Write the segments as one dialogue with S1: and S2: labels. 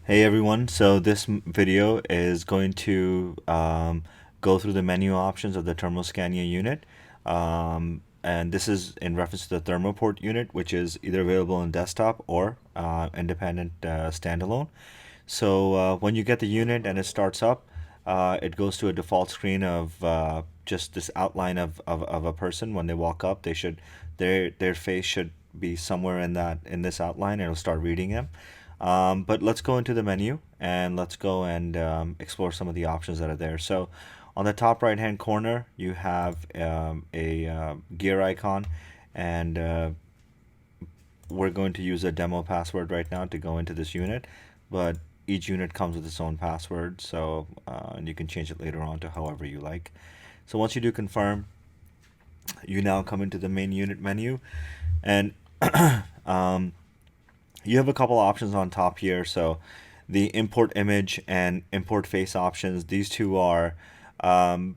S1: Hey everyone, so this video is going to go through the menu options of the Termoscania unit. And this is in reference to the Thermaport unit, which is either available on desktop or independent standalone. So when you get the unit and it starts up, it goes to a default screen of just this outline of a person. When they walk up, their face should be somewhere in this outline, and it'll start reading them. But let's go into the menu and let's go and explore some of the options that are there. So on the top right hand corner, you have a gear icon, and we're going to use a demo password right now to go into this unit, but each unit comes with its own password, so and you can change it later on to however you like. So once you do confirm, you now come into the main unit menu, and you have a couple options on top here. So the import image and import face options, these two are um,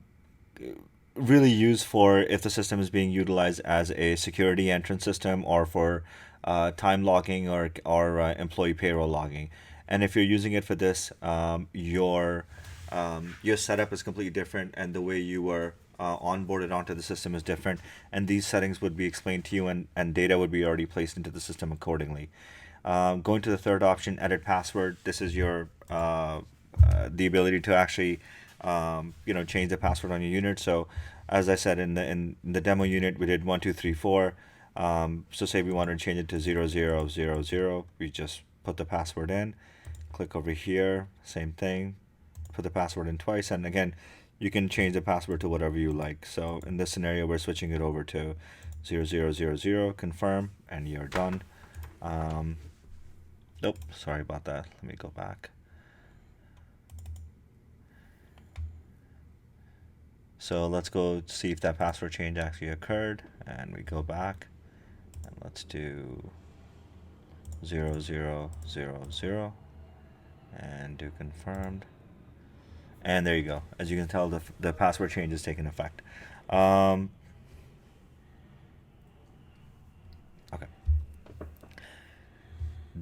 S1: really used for if the system is being utilized as a security entrance system or for time logging or employee payroll logging. And if you're using it for this, your setup is completely different, and the way you were onboarded onto the system is different. And these settings would be explained to you, and data would be already placed into the system accordingly. Going to the third option, edit password. This is your the ability to actually change the password on your unit. So as I said in the demo unit, we did 1234. So say we wanted to change it to 0000, we just put the password in, click over here, same thing, put the password in twice, and again, you can change the password to whatever you like. So in this scenario, we're switching it over to 0000, confirm, and you're done. Um, Nope, sorry about that. Let me go back. So let's go see if that password change actually occurred, and we go back, and let's do 0000 and do confirmed. And there you go. As you can tell, the password change has taken effect. Um, okay.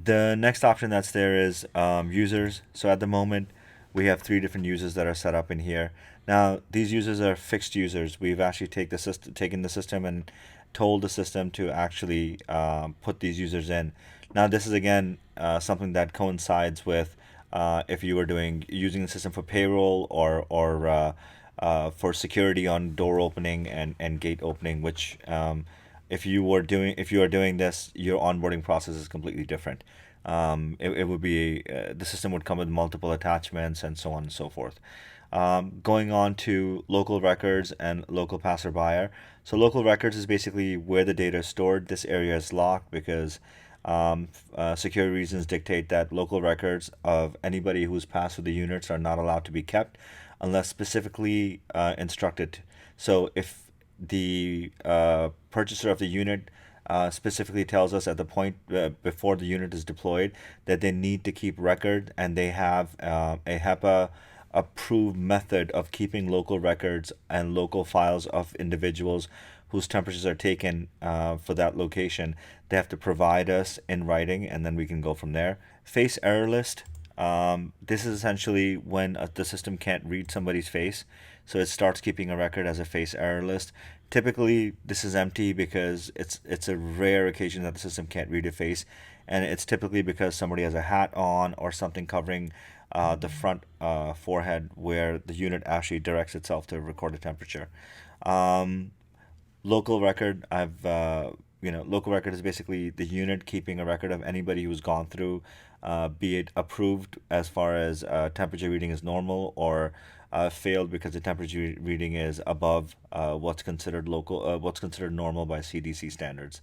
S1: The next option that's there is users. So at the moment, we have three different users that are set up in here. Now, these users are fixed users. We've actually taken the system and told the system to actually put these users in. Now, this is again something that coincides with if you were using the system for payroll or for security on door opening and gate opening, which if you are doing this, your onboarding process is completely different. It would be the system would come with multiple attachments and so on and so forth. Going on to local records and local passerby. So local records is basically where the data is stored. This area is locked because security reasons dictate that local records of anybody who's passed through the units are not allowed to be kept unless specifically instructed. So if the purchaser of the unit specifically tells us at the point before the unit is deployed that they need to keep record, and they have a HEPA approved method of keeping local records and local files of individuals whose temperatures are taken for that location. They have to provide us in writing, and then we can go from there. Face error list. This is essentially when the system can't read somebody's face, so it starts keeping a record as a face error list. Typically, this is empty because it's a rare occasion that the system can't read a face, and it's typically because somebody has a hat on or something covering the front forehead where the unit actually directs itself to record a temperature. Um, Local record, local record is basically the unit keeping a record of anybody who's gone through, be it approved as far as temperature reading is normal, or failed because the temperature reading is above what's considered normal by CDC standards.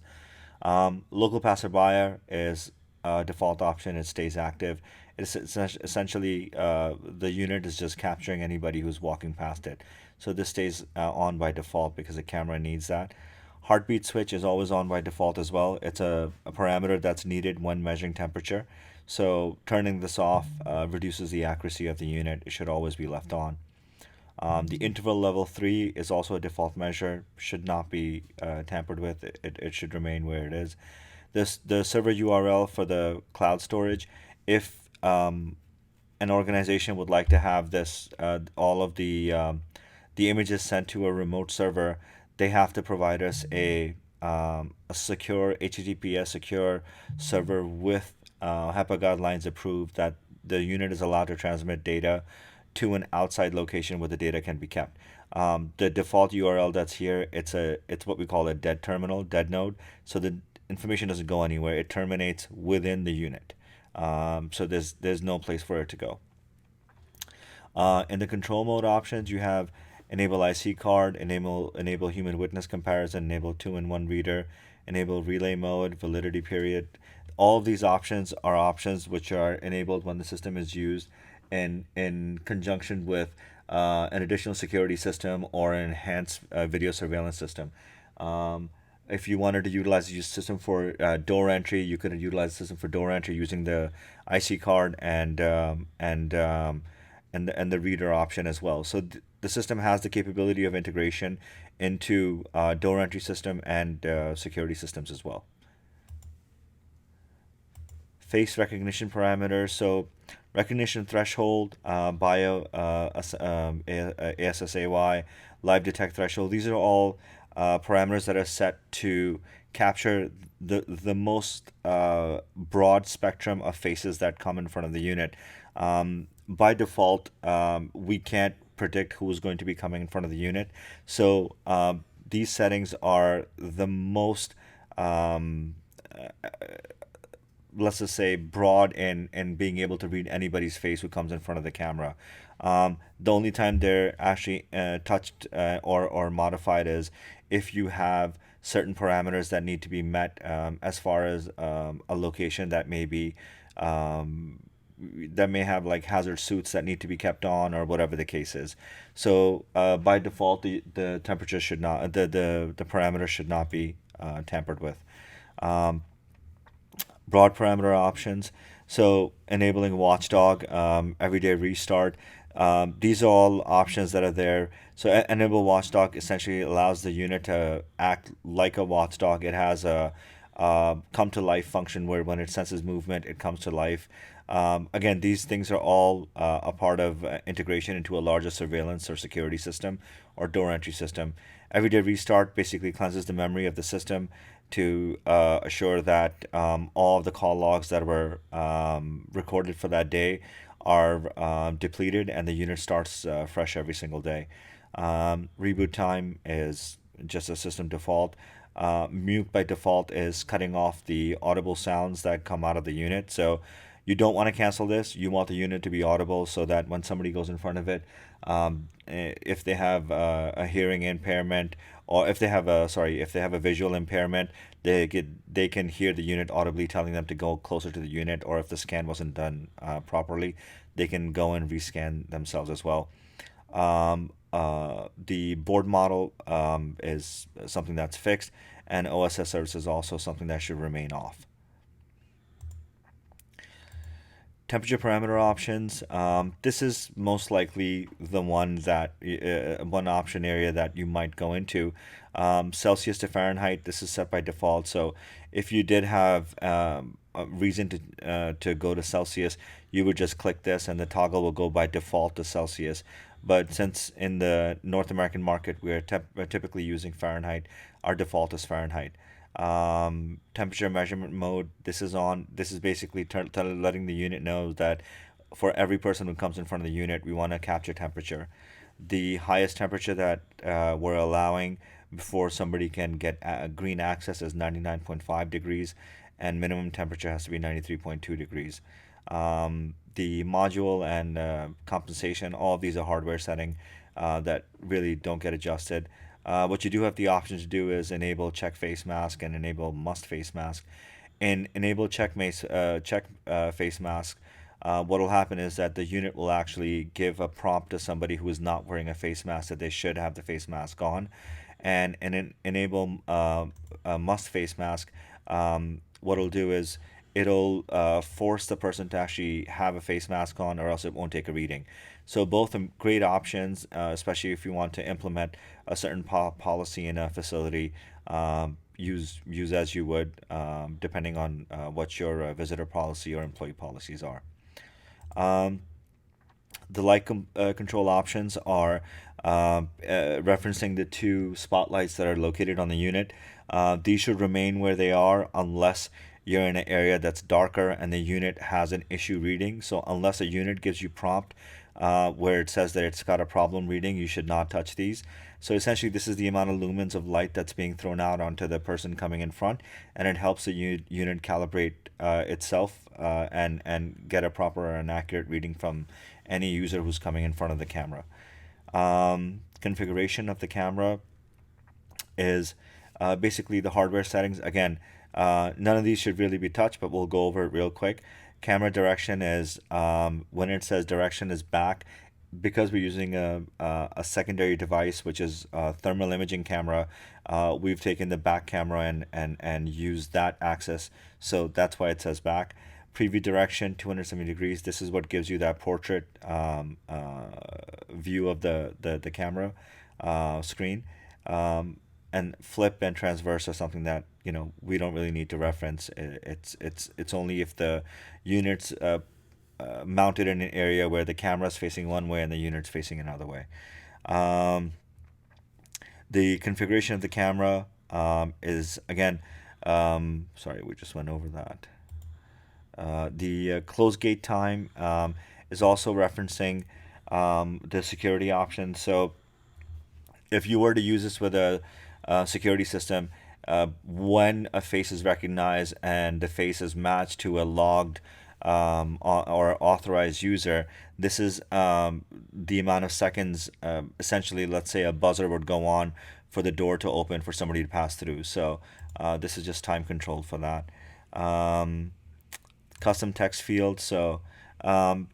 S1: Local passerby is a default option. It stays active. It's essentially the unit is just capturing anybody who's walking past it. So this stays on by default because the camera needs that. Heartbeat switch is always on by default as well. It's a parameter that's needed when measuring temperature. So turning this off reduces the accuracy of the unit. It should always be left on. The interval level 3 is also a default measure, should not be tampered with. It should remain where it is. The server URL for the cloud storage, if an organization would like to have this all of the images sent to a remote server, they have to provide us a secure HTTPS secure server with HEPA guidelines approved that the unit is allowed to transmit data to an outside location where the data can be kept. The default URL that's here, it's what we call a dead terminal, dead node. So the information doesn't go anywhere. It terminates within the unit. So there's no place for it to go. In the control mode options, you have enable IC card, enable human witness comparison, enable two-in-one reader, enable relay mode, validity period. All of these options are options which are enabled when the system is used in conjunction with an additional security system or an enhanced video surveillance system. If you wanted to utilize the system for door entry, you could utilize the system for door entry using the IC card and the reader option as well. So the system has the capability of integration into door entry system and security systems as well. Face recognition parameters. So recognition threshold, ASSAY, live detect threshold. These are all parameters that are set to capture the most broad spectrum of faces that come in front of the unit. By default, we can't predict who's going to be coming in front of the unit. So these settings are the most let's just say broad in being able to read anybody's face who comes in front of the camera. The only time they're actually touched or modified is if you have certain parameters that need to be met as far as a location that may be that may have like hazard suits that need to be kept on or whatever the case is. So by default, the temperature should not the parameter should not be tampered with. Broad parameter options. So enabling watchdog, everyday restart. These are all options that are there. So enable watchdog essentially allows the unit to act like a watchdog. It has a come to life function where when it senses movement, it comes to life. Again, these things are all a part of integration into a larger surveillance or security system or door entry system. Everyday restart basically cleanses the memory of the system to assure that all of the call logs that were recorded for that day are depleted and the unit starts fresh every single day. Reboot time is just a system default. Mute by default is cutting off the audible sounds that come out of the unit. So you don't want to cancel this. You want the unit to be audible so that when somebody goes in front of it, if they have a hearing impairment or if they have a visual impairment, they can hear the unit audibly telling them to go closer to the unit, or if the scan wasn't done properly, they can go and rescan themselves as well. The board model is something that's fixed, and OSS service is also something that should remain off. Temperature parameter options. This is most likely the one that one option area that you might go into. Celsius to Fahrenheit. This is set by default. So if you did have a reason to go to Celsius, you would just click this, and the toggle will go by default to Celsius. But since in the North American market we're typically using Fahrenheit, our default is Fahrenheit. Temperature measurement mode, this is on. This is basically letting the unit know that for every person who comes in front of the unit, we want to capture temperature. The highest temperature that we're allowing before somebody can get green access is 99.5 degrees, and minimum temperature has to be 93.2 degrees. The module and compensation, all of these are hardware setting that really don't get adjusted. What you do have the option to do is enable check face mask and enable must face mask. In enable check face mask, what will happen is that the unit will actually give a prompt to somebody who is not wearing a face mask that they should have the face mask on. And enable must face mask, what it'll do is it'll force the person to actually have a face mask on, or else it won't take a reading. So both are great options, especially if you want to implement a certain policy in a facility. Use as you would, depending on what your visitor policy or employee policies are. Um, the control options are referencing the two spotlights that are located on the unit. These should remain where they are unless you're in an area that's darker and the unit has an issue reading. So unless a unit gives you prompt where it says that it's got a problem reading, you should not touch these. So essentially, this is the amount of lumens of light that's being thrown out onto the person coming in front, and it helps the unit calibrate itself and get a proper and accurate reading from any user who's coming in front of the camera. Configuration of the camera is basically the hardware settings. Again, none of these should really be touched, but we'll go over it real quick. Camera direction is when it says direction is back, because we're using a secondary device, which is a thermal imaging camera. We've taken the back camera and used that axis, so that's why it says back. Preview direction 270 degrees. This is what gives you that portrait view of the camera screen. And flip and transverse are something that we don't really need to reference. It's only if the unit's mounted in an area where the camera is facing one way and the unit's facing another way. Um, the configuration of the camera is again, sorry, we just went over that. The close gate time is also referencing the security option. So if you were to use this with a security system, when a face is recognized and the face is matched to a logged or authorized user, this is the amount of seconds. Essentially, let's say a buzzer would go on for the door to open for somebody to pass through. So this is just time controlled for that. Custom text field. So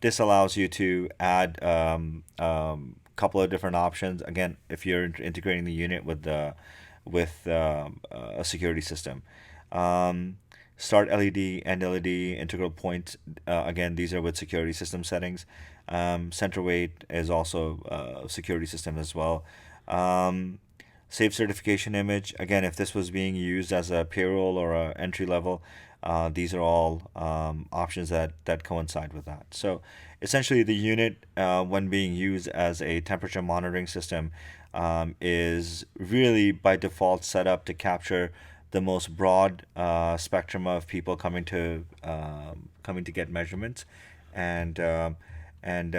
S1: this allows you to add couple of different options. Again, if you're integrating the unit with a security system. Start LED, end LED, integral point. Again, these are with security system settings. Center weight is also a security system as well. Save certification image. Again, if this was being used as a payroll or a entry level, these are all options that coincide with that. So essentially, the unit, when being used as a temperature monitoring system, is really by default set up to capture the most broad spectrum of people coming to get measurements, and and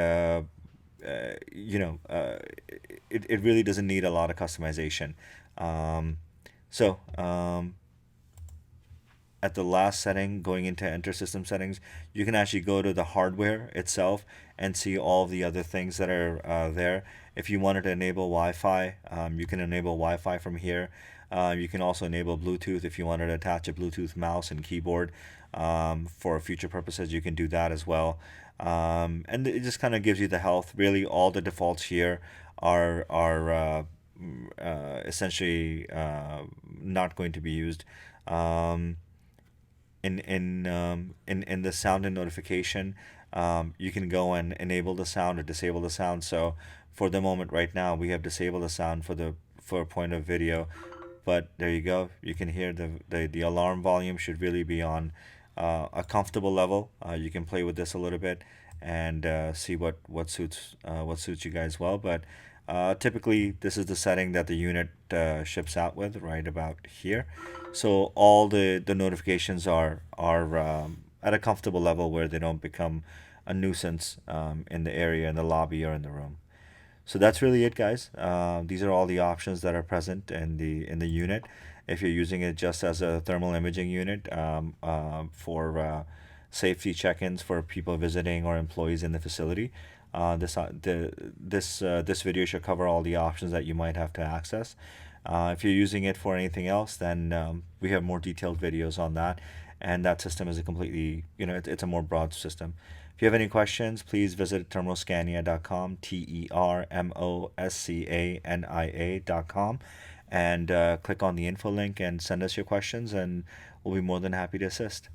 S1: you know it really doesn't need a lot of customization. So at the last setting, going into enter system settings, you can actually go to the hardware itself and see all the other things that are there. If you wanted to enable Wi-Fi, you can enable Wi-Fi from here. You can also enable Bluetooth if you wanted to attach a Bluetooth mouse and keyboard for future purposes. You can do that as well. And it just kind of gives you the health. Really, all the defaults here are essentially not going to be used. Um, in the sound and notification, you can go and enable the sound or disable the sound. So for the moment right now, we have disabled the sound for a point of video, but there you go. You can hear the alarm volume should really be on a comfortable level. You can play with this a little bit and see what suits you guys well. But typically, this is the setting that the unit ships out with, right about here. So all the notifications are at a comfortable level where they don't become a nuisance in the area, in the lobby, or in the room. So that's really it, guys. These are all the options that are present in the unit. If you're using it just as a thermal imaging unit for safety check-ins for people visiting or employees in the facility, this video should cover all the options that you might have to access. If you're using it for anything else, then we have more detailed videos on that, and that system is a completely, it's a more broad system. If you have any questions, please visit thermoscania.com, TERMOSCANIA.com, and click on the info link and send us your questions, and we'll be more than happy to assist.